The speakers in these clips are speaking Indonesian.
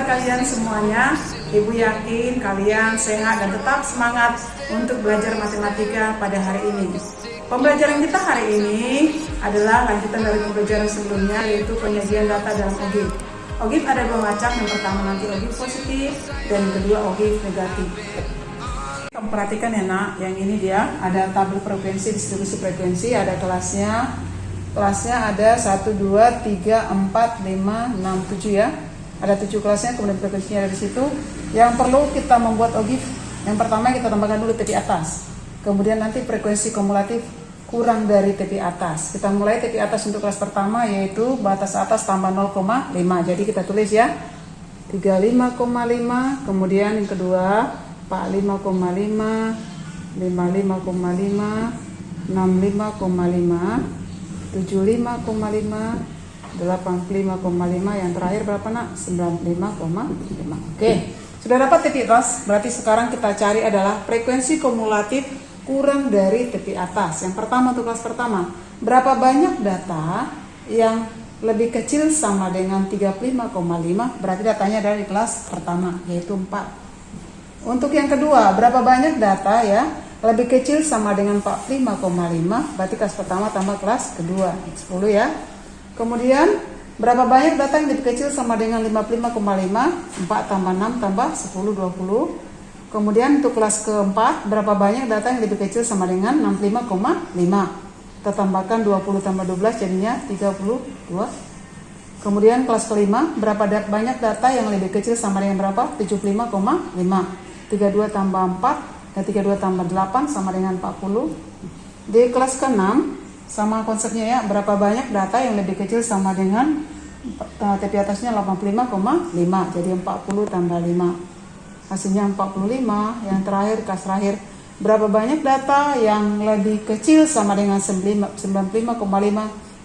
kabar kalian semuanya? Ibu yakin kalian sehat dan tetap semangat untuk belajar matematika pada hari ini. Pembelajaran kita hari ini adalah lanjutan dari pembelajaran sebelumnya, yaitu penyajian data dalam OGIF. OGIF ada dua macam, yang pertama nanti OGIF positif dan yang kedua OGIF negatif. Kamu perhatikan ya nak, yang ini dia ada tabel frekuensi, distribusi frekuensi, ada kelasnya. Kelasnya ada 1, 2, 3, 4, 5, 6, 7 ya. Ada 7 kelasnya, kemudian frekuensinya ada di situ. Yang perlu kita membuat OGIF, yang pertama kita tambahkan dulu TP atas. Kemudian nanti frekuensi kumulatif kurang dari TP atas. Kita mulai TP atas untuk kelas pertama, yaitu batas atas tambah 0,5. Jadi kita tulis ya 35,5. Kemudian yang kedua 45,5, 55,5, 65,5, 75,5, 85,5, yang terakhir berapa nak? 95,5. Oke, sudah dapat TP atas. Berarti sekarang kita cari adalah frekuensi kumulatif kurang dari TP atas. Yang pertama untuk kelas pertama, berapa banyak data yang lebih kecil sama dengan 35,5? Berarti datanya dari kelas pertama, yaitu 4. Untuk yang kedua, berapa banyak data ya lebih kecil sama dengan 45,5? Berarti kelas pertama tambah kelas kedua, 10 ya. Kemudian berapa banyak data yang lebih kecil sama dengan 55,5? 4 tambah 6 tambah 10, 20. Kemudian untuk kelas keempat, berapa banyak data yang lebih kecil sama dengan 65,5? Kita tambahkan 20 tambah 12 jadinya 32. Kemudian kelas kelima, berapa banyak data yang lebih kecil sama dengan berapa? 75,5. 32 tambah 4 dan 32 tambah 8 sama dengan 40. Di kelas ke-6 sama konsepnya ya, berapa banyak data yang lebih kecil sama dengan TP atasnya 85,5. Jadi 40 tambah 5 hasilnya 45. Yang terakhir, kelas terakhir, berapa banyak data yang lebih kecil sama dengan 95,5?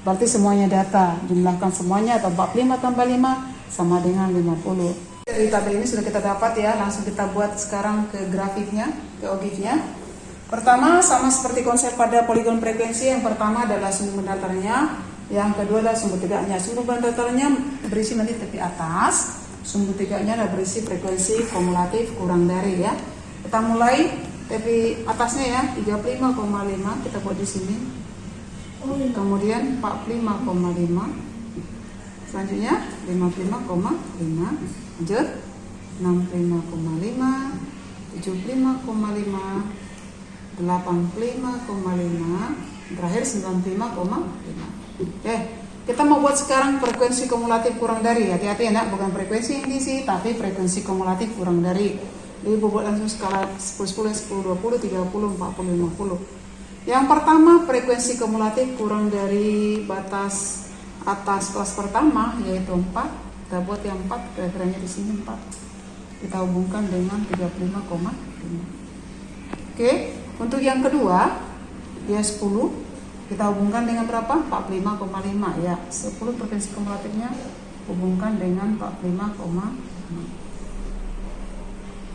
Berarti semuanya data, jumlahkan semuanya atau 45 tambah 5 sama dengan 50. Dari tabel ini sudah kita dapat ya, langsung kita buat sekarang ke grafiknya, ke OGIF-nya. Pertama sama seperti konsep pada poligon frekuensi, yang pertama adalah sumber datarnya, yang kedua adalah sumber tegaknya. Sumber datarnya berisi nanti TP atas, sumber tegaknya adalah berisi frekuensi kumulatif kurang dari ya. Kita mulai TP atasnya ya, 35,5 kita buat di sini. Kemudian 45,5, selanjutnya 55,5, lanjut 65,5, 75,5, 85,5, terakhir 95,5. Oke, kita mau buat sekarang frekuensi kumulatif kurang dari. Hati-hati ya nak, bukan frekuensi yang diisi, tapi frekuensi kumulatif kurang dari. Jadi buat langsung skala 10, 10, 20, 30, 40, 50. Yang pertama, frekuensi kumulatif kurang dari batas atas kelas pertama, yaitu 4. Kita buat yang 4, kira-kiranya di sini 4. Kita hubungkan dengan 35,5. Oke, untuk yang kedua, dia 10. Kita hubungkan dengan berapa? 45,5 ya. 10 frekuensi kumulatifnya hubungkan dengan 45,5.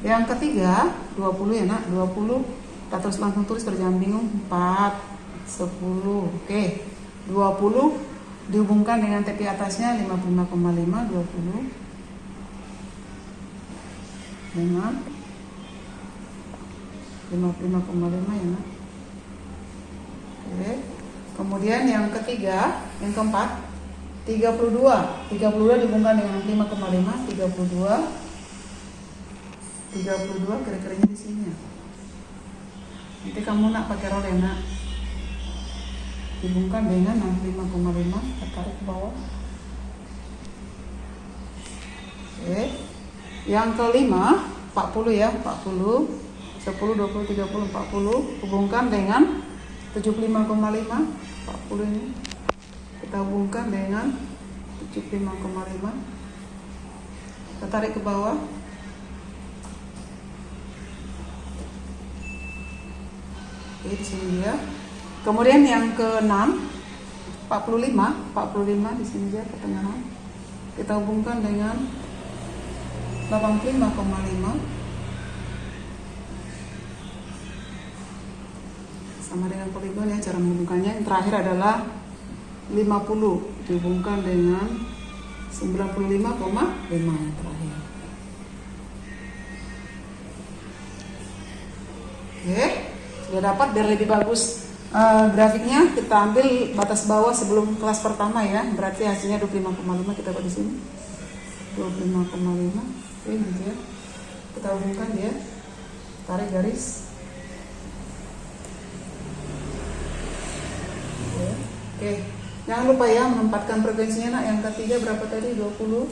Yang ketiga, 20 ya nak, 20. Kita terus langsung tulis biar jangan bingung. 4, 10. Oke, 20 dihubungkan dengan TP atasnya 55,5, 20 dengan 55,5 ya nak. Oke. Kemudian yang ketiga, yang keempat 32 dihubungkan dengan 5,5, 32 kira-kiranya di sini ya. Nanti kamu nak pakai roll ya nak, hubungkan dengan 65,5, tarik ke bawah. Oke. Yang kelima 40 ya, 40, 10, 20, 30, 40 hubungkan dengan 75,5, 40 ini kita hubungkan dengan 75,5, kita tarik ke bawah. Oke, di sini dia. Kemudian yang ke-6 45 di sini dia pertengahan. Kita hubungkan dengan 85,5 sama dengan poligon ya cara menghubungkannya. Yang terakhir adalah 50 dihubungkan dengan 95,5 yang terakhir. Oke, sudah dapat. Biar lebih bagus grafiknya, kita ambil batas bawah sebelum kelas pertama ya. Berarti hasilnya 25,5 kita buat di sini. 25,5. Oke, gitu ya. Kita hubungkan dia. Tarik garis. Oke. Jangan lupa ya menempatkan frekuensinya nak. Yang ketiga berapa tadi? 20.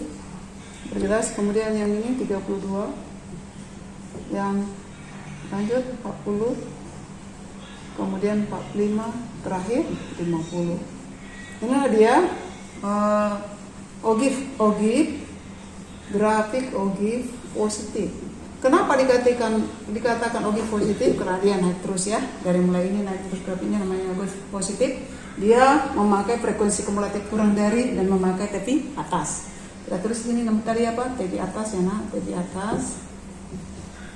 Berjelas. Kemudian yang ini 32. Yang lanjut 40. Kemudian 45. Terakhir 50. Inilah dia OGIF grafik OGIF positif. Kenapa dikatakan OGIF positif? Karena dia naik terus ya. Dari mulai ini naik terus, grafiknya namanya OGIF positif. Dia memakai frekuensi kumulatif kurang dari dan memakai tepi atas. Kita tulis ini nama tadi apa? Tepi atas ya nak, tepi atas.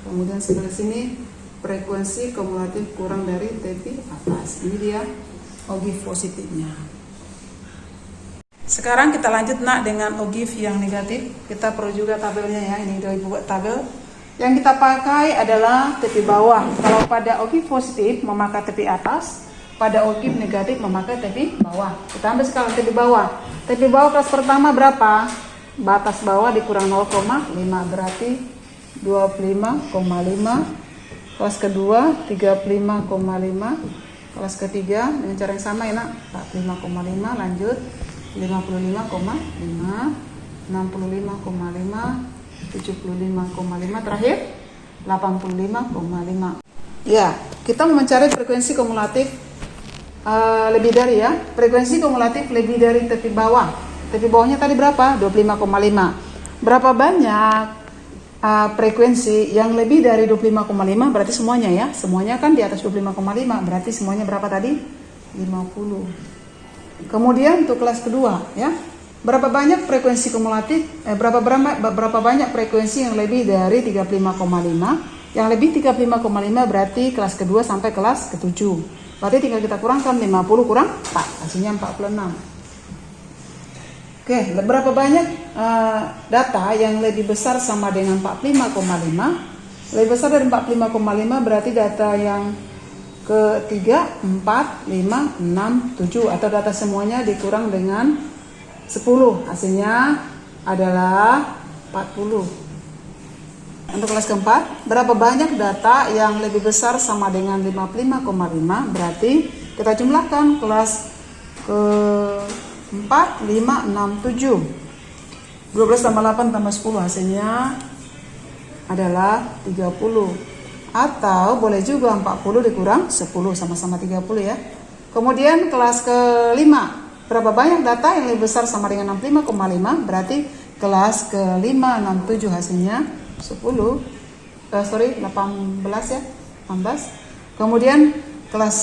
Kemudian sebelah sini frekuensi kumulatif kurang dari tepi atas. Ini dia OGIF positifnya. Sekarang kita lanjut nak dengan OGIF yang negatif. Kita perlu juga tabelnya ya. Ini udah ibu buat tabel. Yang kita pakai adalah tepi bawah. Kalau pada OGIF positif memakai tepi atas, pada OGIF negatif memakai tepi bawah. Kita ambil sekarang tepi bawah. Tepi bawah kelas pertama berapa? Batas bawah dikurang 0,5 berarti 25,5. Kelas kedua 35,5. Kelas ketiga dengan cara yang sama ya nak, 45,5. Lanjut 55,5, 65,5, 75,5, terakhir 85,5. Ya, kita mau mencari frekuensi kumulatif lebih dari ya. Frekuensi kumulatif lebih dari tepi bawah. Tepi bawahnya tadi berapa? 25,5. Berapa banyak frekuensi yang lebih dari 25,5? Berarti semuanya ya. Semuanya kan di atas 25,5. Berarti semuanya berapa tadi? 50. Kemudian untuk kelas kedua ya. Berapa banyak frekuensi kumulatif? Berapa banyak frekuensi yang lebih dari 35,5? Yang lebih 35,5 berarti kelas kedua sampai kelas ketujuh. Berarti tinggal kita kurangkan 50 kurang 4, hasilnya 46. Oke, berapa banyak data yang lebih besar sama dengan 45,5? Lebih besar dari 45,5 berarti data yang ketiga 4, 5, 6, 7 atau data semuanya dikurang dengan 10. Hasilnya adalah 40. Untuk kelas keempat, berapa banyak data yang lebih besar sama dengan 55,5? Berarti kita jumlahkan kelas ke-4, 5, 6, 7. 12 tambah 8 tambah 10 hasilnya adalah 30. Atau boleh juga 40 dikurang 10 sama-sama 30 ya. Kemudian kelas ke-5, berapa banyak data yang lebih besar sama dengan 65,5? Berarti kelas ke-5, 6, 7 hasilnya 18 ya, 18. Kemudian kelas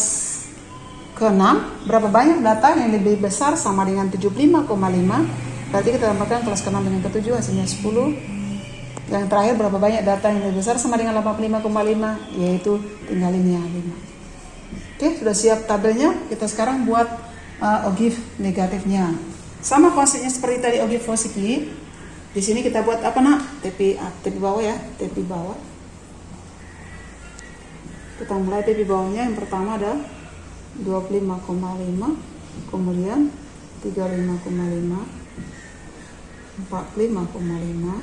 ke-6, berapa banyak data yang lebih besar sama dengan 75,5? Berarti kita tambahkan kelas ke-6 dengan ke-7 hasilnya 10. Yang terakhir berapa banyak data yang lebih besar sama dengan 85,5? Yaitu tinggal ini ya 5. Oke, sudah siap tabelnya. Kita sekarang buat OGIF negatifnya. Sama konsepnya seperti tadi OGIF positif. Di sini kita buat apa nak? Tepi bawah ya, tepi bawah. Kita mulai tepi bawahnya. Yang pertama ada 25,5, kemudian 35,5, 45,5,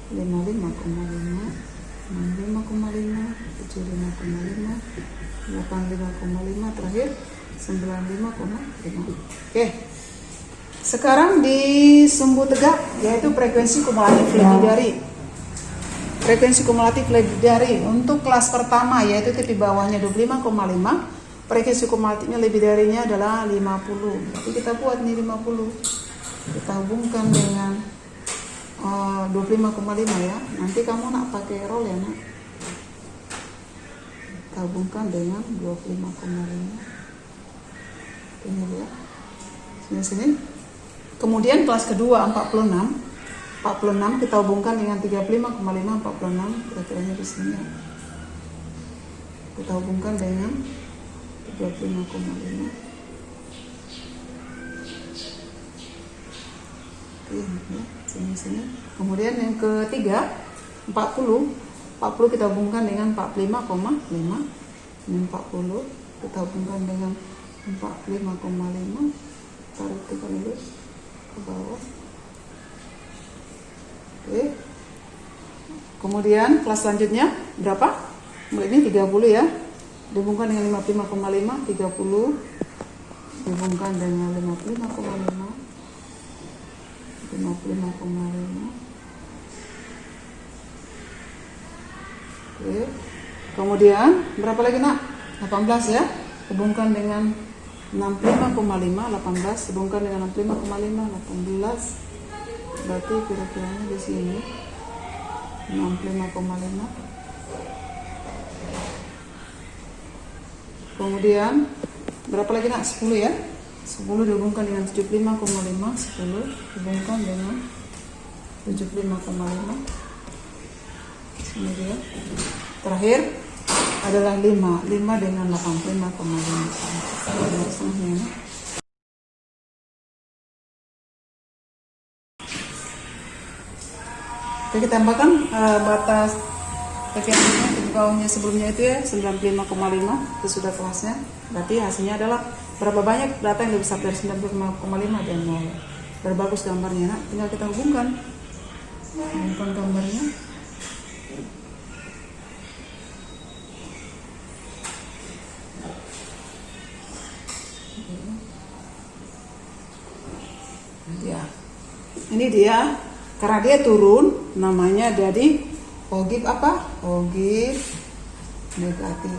55,5, 65,5, 75,5, 85,5, terakhir 95,5. Oke. Sekarang di sumbu tegak yaitu frekuensi kumulatif lebih dari. Frekuensi kumulatif lebih dari untuk kelas pertama yaitu tepi bawahnya 25,5, frekuensi kumulatifnya lebih darinya adalah 50. Jadi kita buat nih 50. Kita hubungkan dengan 25,5 ya. Nanti kamu nak pakai roll ya nak. Kita hubungkan dengan 25,5. Ini ya. Sini. Kemudian kelas kedua 46 kita hubungkan dengan 35,5, 46 kira-kiranya di sini ya. Kita hubungkan dengan 35,5. Oke, ya, sini. Kemudian yang ketiga 40 40 kita hubungkan dengan 45,5. Ini 40 kita hubungkan dengan 45,5. Tarik 3 lurus ke bawah. Oke. Kemudian kelas selanjutnya berapa? Ini 30 ya. Dihubungkan dengan 55,5, 30 dihubungkan dengan 55,5. 55,5. Oke. Kemudian berapa lagi nak? 18 ya. Hubungkan dengan 65,5, 18 hubungkan dengan 65,5, 18. Berarti kira-kiranya di sini 65,5. Kemudian berapa lagi nak? 10 ya. 10 dihubungkan dengan 75,5, 10 dihubungkan dengan 75,5. Sini dia. Terakhir adalah 5 dengan 85,5. Oke, kita tambahkan batas tekanannya di bawahnya sebelumnya itu ya 95,5 itu sudah kelasnya. Berarti hasilnya adalah berapa banyak data yang lebih besar dari 95,5 dan 0. Berbagus gambarnya, nah, tinggal kita hubungkan gambarnya. Ya, ini dia. Karena dia turun, namanya jadi ogif apa? Ogif negatif.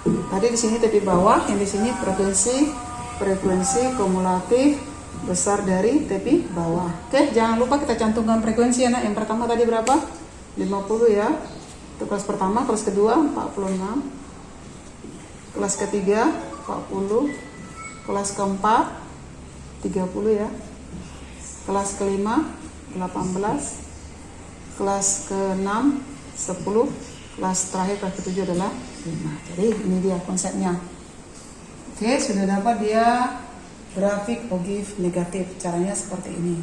Tadi di sini tepi bawah, yang di sini frekuensi kumulatif besar dari tepi bawah. Oke, jangan lupa kita cantumkan frekuensi ya nak. Yang pertama tadi berapa? 50 ya. Itu kelas pertama, kelas kedua 46. Kelas ketiga 40. Kelas keempat 30 ya. Kelas kelima 18. Kelas ke-6 10. Kelas terakhir kelas ke-7 adalah 5. Jadi ini dia konsepnya. Oke, sudah dapat dia grafik ogif negatif. Caranya seperti ini.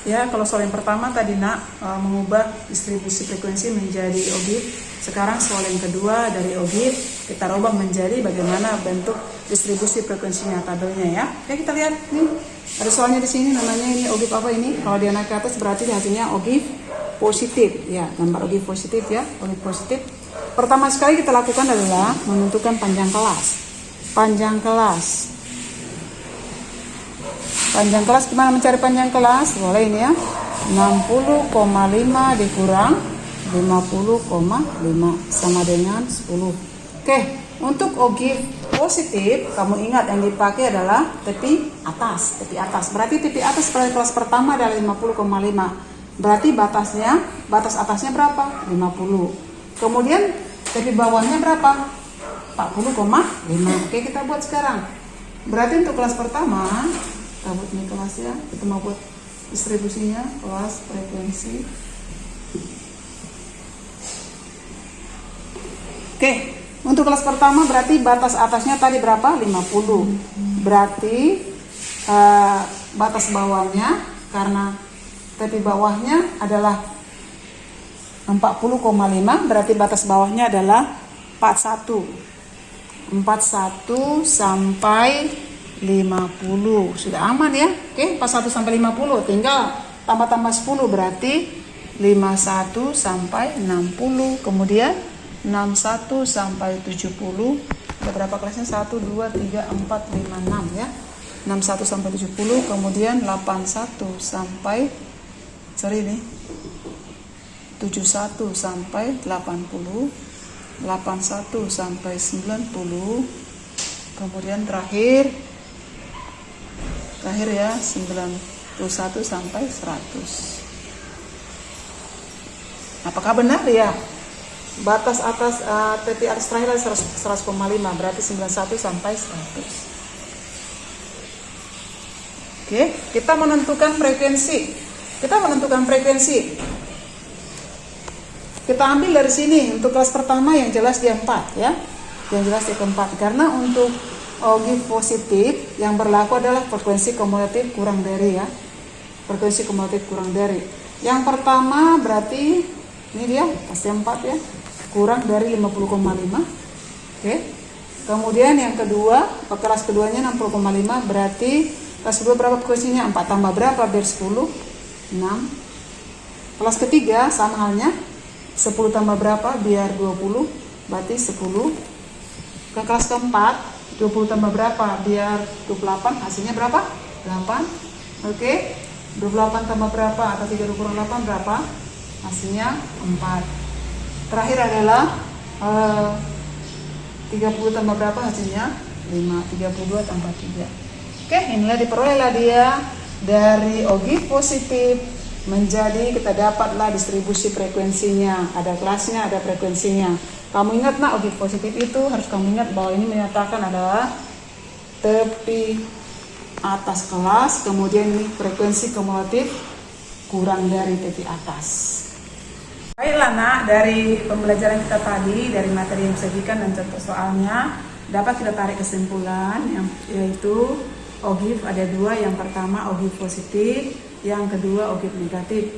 Ya, kalau soal yang pertama tadi nak mengubah distribusi frekuensi menjadi ogif. Sekarang soal yang kedua dari ogif kita rubah menjadi bagaimana bentuk distribusi frekuensinya, tabelnya ya. Oke, kita lihat nih. Ada soalnya di sini namanya ini ogif apa ini? Kalau dia naik ke atas berarti hasilnya ogif positif ya, gambar ogif positif ya, ogif positif. Pertama sekali kita lakukan adalah menentukan panjang kelas. Panjang kelas gimana mencari panjang kelas? Boleh ini ya. 60,5 dikurang 50,5 sama dengan 10. Oke, untuk ogif positif kamu ingat yang dipakai adalah tepi atas. Berarti tepi atas pada kelas pertama adalah 50,5. Berarti batas atasnya berapa? 50. Kemudian tepi bawahnya berapa? 40,5. Oke, kita buat sekarang. Berarti untuk kelas pertama, kita buat ini kelasnya, kita mau buat distribusinya, kelas frekuensi. Oke, untuk kelas pertama berarti batas atasnya tadi berapa? 50. Berarti batas bawahnya, karena tepi bawahnya adalah 40,5, berarti batas bawahnya adalah 41 sampai 50. Sudah aman ya. Oke, 41 sampai 50. Tinggal tambah 10 berarti 51 sampai 60. Kemudian 61 sampai 70. Ada berapa kelasnya? 1 2 3 4 5 6 ya. 61 sampai 70, kemudian 81 sampai 71 sampai 80, 81 sampai 90, kemudian terakhir ya 91 sampai 100. Apakah benar ya? Batas atas tepi atas terakhir adalah 100,5, berarti 91 sampai 100. Oke, kita menentukan frekuensi. Kita ambil dari sini untuk kelas pertama yang jelas dia 4 ya. Yang jelas dia keempat, karena untuk ogif positif yang berlaku adalah frekuensi kumulatif kurang dari ya. Frekuensi kumulatif kurang dari. Yang pertama berarti ini dia pasti 4 ya, kurang dari 50,5. Oke. Kemudian yang kedua, kelas keduanya 60,5, berarti kelas kedua berapa frekuensinya? 4 tambah berapa biar 10? 6. Kelas ketiga sama halnya, 10 tambah berapa biar 20, berarti 10. Ke kelas keempat, 20 tambah berapa biar 28, hasilnya berapa? 8. Oke. 28 tambah berapa atau 30 kurang 8 berapa? Hasilnya 4. Terakhir adalah 30 tambah berapa hasilnya? 5. 32 tambah 3. Oke, inilah diperolehlah dia dari ogive positif menjadi, kita dapatlah distribusi frekuensinya. Ada kelasnya, ada frekuensinya. Kamu ingat nak, ogive positif itu harus kamu ingat bahwa ini menyatakan adalah tepi atas kelas, kemudian ini frekuensi kumulatif kurang dari tepi atas. Baiklah nak, dari pembelajaran kita tadi, dari materi yang disajikan dan contoh soalnya, dapat kita tarik kesimpulan yaitu ogive ada 2, yang pertama ogive positif, yang kedua ogive negatif.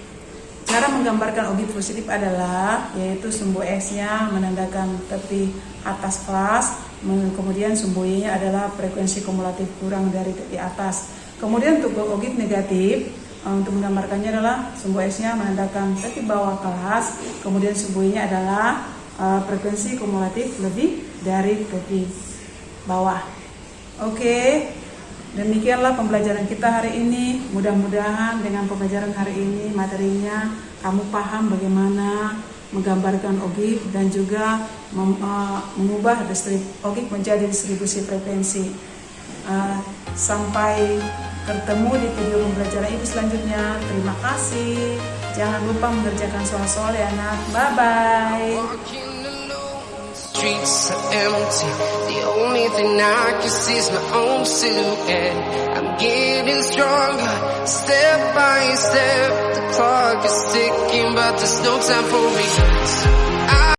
Cara menggambarkan ogive positif adalah yaitu sumbu S-nya menandakan tepi atas kelas, kemudian sumbu Y-nya adalah frekuensi kumulatif kurang dari tepi atas. Kemudian untuk ogive negatif, untuk menggambarkannya adalah sumbu S-nya menandakan tepi bawah kelas, kemudian sumbu Y-nya adalah frekuensi kumulatif lebih dari tepi bawah. Oke. Demikianlah pembelajaran kita hari ini. Mudah-mudahan dengan pembelajaran hari ini materinya kamu paham bagaimana menggambarkan ogive dan juga mengubah ogive menjadi distribusi frekuensi. Sampai bertemu di video pembelajaran ibu selanjutnya. Terima kasih. Jangan lupa mengerjakan soal-soal ya anak. Bye-bye. Streets are empty. The only thing I can see is my own silhouette. I'm getting stronger, step by step. The clock is ticking, but there's no time for me.